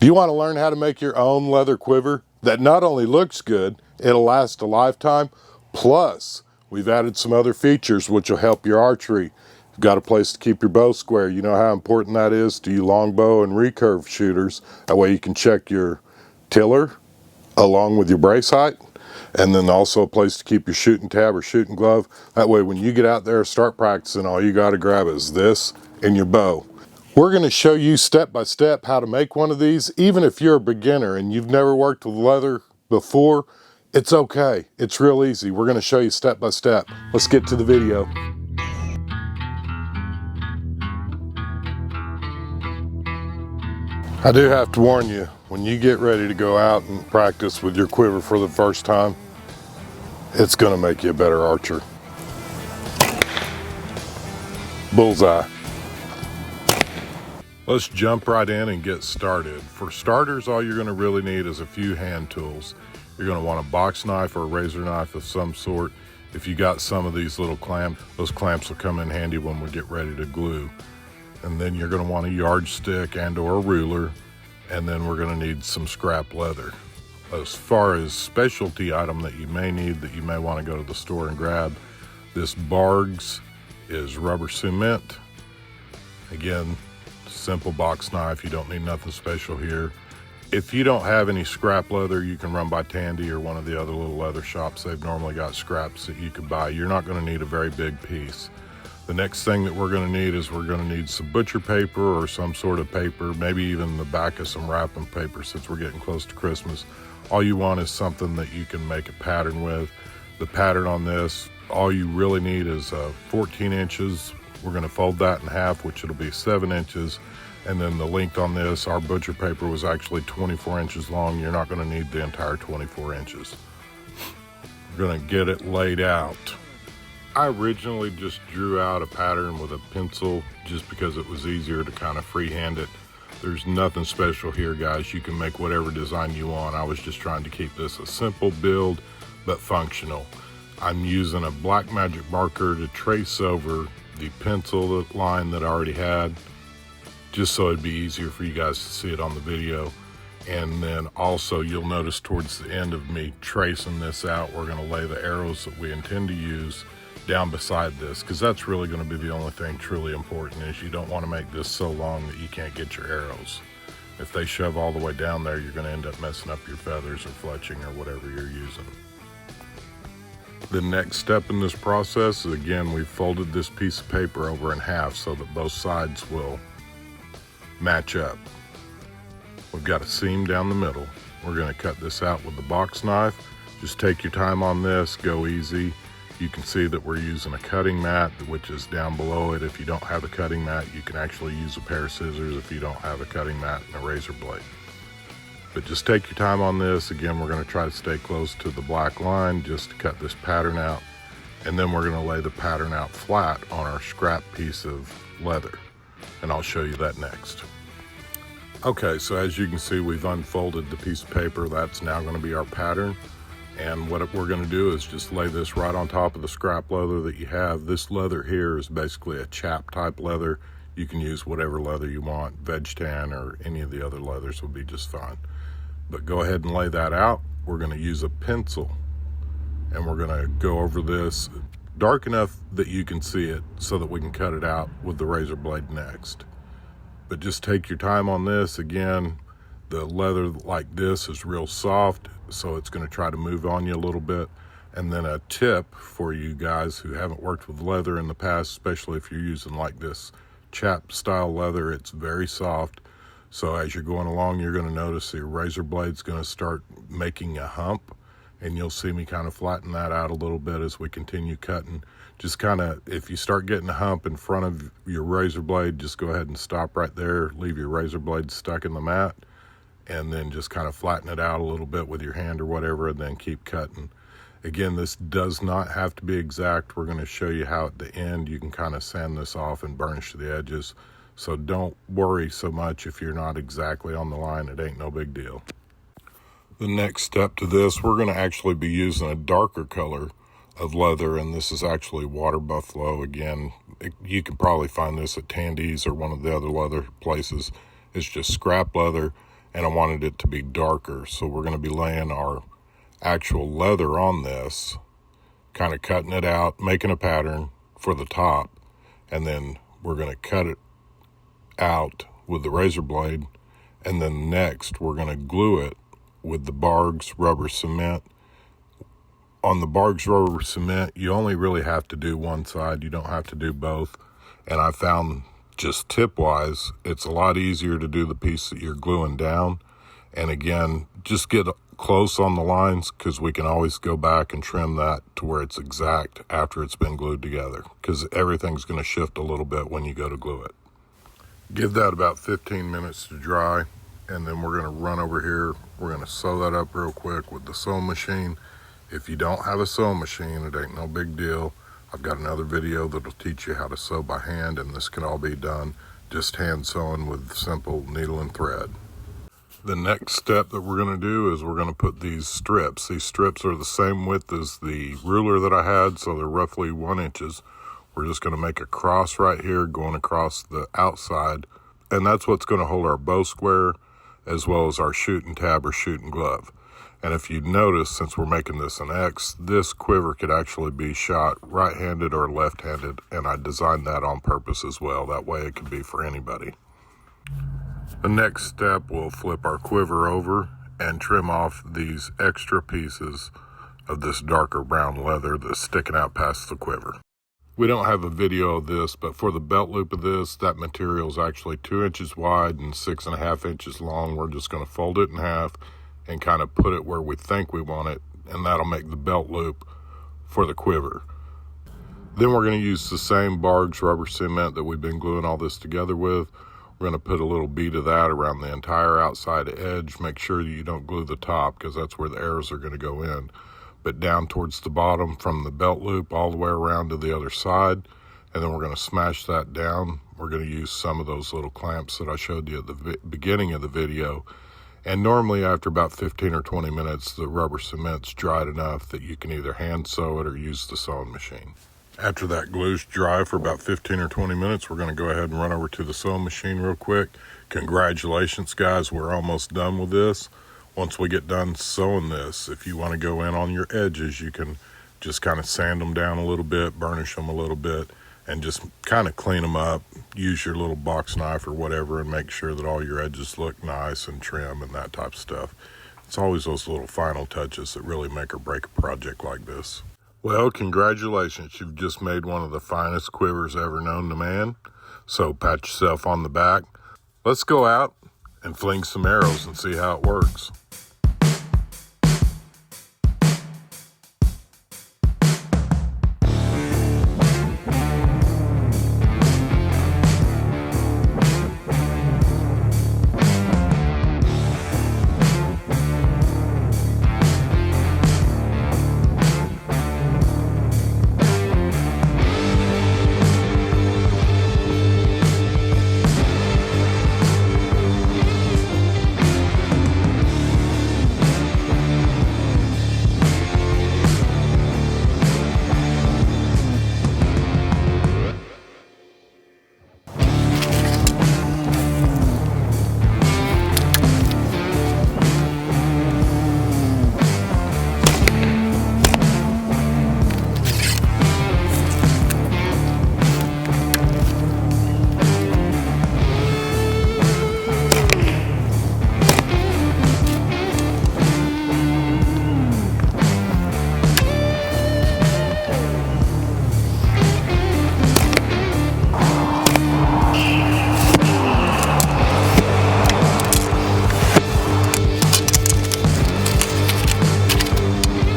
Do you want to learn how to make your own leather quiver that not only looks good, it'll last a lifetime, plus we've added some other features which will help your archery. You've got a place to keep your bow square. You know how important that is to you longbow and recurve shooters. That way you can check your tiller along with your brace height, and then also a place to keep your shooting tab or shooting glove. That way when you get out there and start practicing, all you got to grab is this and your bow. We're going to show you step by step how to make one of these. Even if you're a beginner and you've never worked with leather before, it's okay. It's real easy. We're going to show you step by step. Let's get to the video. I do have to warn you, when you get ready to go out and practice with your quiver for the first time, it's going to make you a better archer. Bullseye. Let's jump right in and get started. For starters, all you're going to really need is a few hand tools. You're going to want a box knife or a razor knife of some sort. If you got some of these little clamps, those clamps will come in handy when we get ready to glue. And then you're going to want a yardstick and or a ruler, and then we're going to need some scrap leather. As far as specialty item that you may need, that you may want to go to the store and grab, this Bargs is rubber cement. Again, simple box knife. You don't need nothing special here. If you don't have any scrap leather, you can run by Tandy or one of the other little leather shops. They've normally got scraps that you could buy. You're not going to need a very big piece. The next thing that we're going to need is we're going to need some butcher paper or some sort of paper, maybe even the back of some wrapping paper since we're getting close to Christmas. All you want is something that you can make a pattern with. The pattern on this, all you really need is 14 inches. We're going to fold that in half, which it'll be 7 inches. And then the length on this, our butcher paper was actually 24 inches long. You're not going to need the entire 24 inches. We're going to get it laid out. I originally just drew out a pattern with a pencil just because it was easier to kind of freehand it. There's nothing special here, guys. You can make whatever design you want. I was just trying to keep this a simple build, but functional. I'm using a black magic marker to trace over the pencil line that I already had, just so it'd be easier for you guys to see it on the video. And then also you'll notice towards the end of me tracing this out, we're going to lay the arrows that we intend to use down beside this, because that's really going to be the only thing truly important, is you don't want to make this so long that you can't get your arrows. If they shove all the way down there, you're going to end up messing up your feathers or fletching or whatever you're using. The next step in this process is, again, we've folded this piece of paper over in half so that both sides will match up. We've got a seam down the middle. We're going to cut this out with the box knife. Just take your time on this, go easy. You can see that we're using a cutting mat, which is down below it. If you don't have a cutting mat, you can actually use a pair of scissors if you don't have a cutting mat and a razor blade. But just take your time on this. Again, we're going to try to stay close to the black line just to cut this pattern out. And then we're going to lay the pattern out flat on our scrap piece of leather. And I'll show you that next. Okay, so as you can see, we've unfolded the piece of paper. That's now going to be our pattern. And what we're going to do is just lay this right on top of the scrap leather that you have. This leather here is basically a chap type leather. You can use whatever leather you want. Veg tan or any of the other leathers will be just fine. But go ahead and lay that out. We're going to use a pencil and we're going to go over this dark enough that you can see it so that we can cut it out with the razor blade next. But just take your time on this. Again, the leather like this is real soft, so it's going to try to move on you a little bit. And then a tip for you guys who haven't worked with leather in the past, especially if you're using like this chap style leather, it's very soft. So as you're going along, you're going to notice the razor blade's going to start making a hump, and you'll see me kind of flatten that out a little bit as we continue cutting. Just kind of, if you start getting a hump in front of your razor blade, just go ahead and stop right there, leave your razor blade stuck in the mat, and then just kind of flatten it out a little bit with your hand or whatever, and then keep cutting. Again, this does not have to be exact. We're going to show you how at the end you can kind of sand this off and burnish the edges. So don't worry so much if you're not exactly on the line. It ain't no big deal. The next step to this, we're going to actually be using a darker color of leather, and this is actually water buffalo. Again, you can probably find this at Tandy's or one of the other leather places. It's just scrap leather, and I wanted it to be darker. So we're going to be laying our actual leather on this, kind of cutting it out, making a pattern for the top, and then we're going to cut it out with the razor blade, and then next we're going to glue it with the Bargs rubber cement. On the Bargs rubber cement, you only really have to do one side. You don't have to do both. And I found, just tip-wise, it's a lot easier to do the piece that you're gluing down. And again, just get close on the lines, because we can always go back and trim that to where it's exact after it's been glued together, because everything's going to shift a little bit when you go to glue it. Give that about 15 minutes to dry, and then we're going to run over here. We're going to sew that up real quick with the sewing machine. If you don't have a sewing machine, it ain't no big deal. I've got another video that'll teach you how to sew by hand, and this can all be done just hand sewing with simple needle and thread. The next step that we're going to do is we're going to put these strips. These strips are the same width as the ruler that I had, so they're roughly 1 inch. We're just going to make a cross right here going across the outside, and that's what's going to hold our bow square as well as our shooting tab or shooting glove. And if you notice, since we're making this an X, this quiver could actually be shot right-handed or left-handed, and I designed that on purpose as well. That way it could be for anybody. The next step, we'll flip our quiver over and trim off these extra pieces of this darker brown leather that's sticking out past the quiver. We don't have a video of this, but for the belt loop of this, that material is actually 2 inches wide and 6.5 inches long. We're just going to fold it in half and kind of put it where we think we want it, and that'll make the belt loop for the quiver. Then we're going to use the same Bargs rubber cement that we've been gluing all this together with. We're going to put a little bead of that around the entire outside edge. Make sure that you don't glue the top, because that's where the arrows are going to go in. But down towards the bottom from the belt loop all the way around to the other side. And then we're going to smash that down. We're going to use some of those little clamps that I showed you at the beginning of the video. And normally after about 15 or 20 minutes, the rubber cement's dried enough that you can either hand sew it or use the sewing machine. After that glue's dry for about 15 or 20 minutes, we're going to go ahead and run over to the sewing machine real quick. Congratulations, guys. We're almost done with this. Once we get done sewing this, if you want to go in on your edges, you can just kind of sand them down a little bit, burnish them a little bit, and just kind of clean them up. Use your little box knife or whatever and make sure that all your edges look nice and trim and that type of stuff. It's always those little final touches that really make or break a project like this. Well, congratulations. You've just made one of the finest quivers ever known to man. So pat yourself on the back. Let's go out and fling some arrows and see how it works.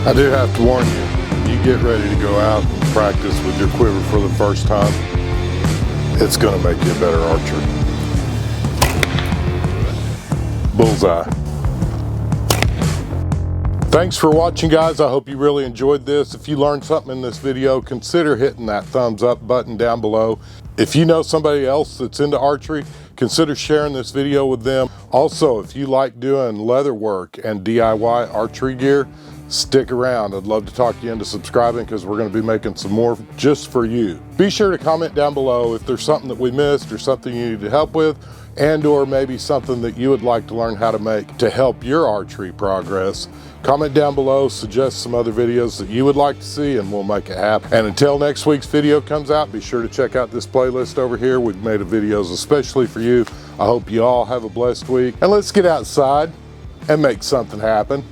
I do have to warn you, you get ready to go out and practice with your quiver for the first time, it's going to make you a better archer. Bullseye. Thanks for watching, guys. I hope you really enjoyed this. If you learned something in this video, consider hitting that thumbs up button down below. If you know somebody else that's into archery, consider sharing this video with them. Also, if you like doing leather work and DIY archery gear, stick around. I'd love to talk you into subscribing, because we're going to be making some more just for you. Be sure to comment down below if there's something that we missed or something you need help with. and or maybe something that you would like to learn how to make to help your archery progress. Comment down below, suggest some other videos that you would like to see, and we'll make it happen. And until next week's video comes out, be sure to check out this playlist over here. We've made videos especially for you. I hope you all have a blessed week, and let's get outside and make something happen.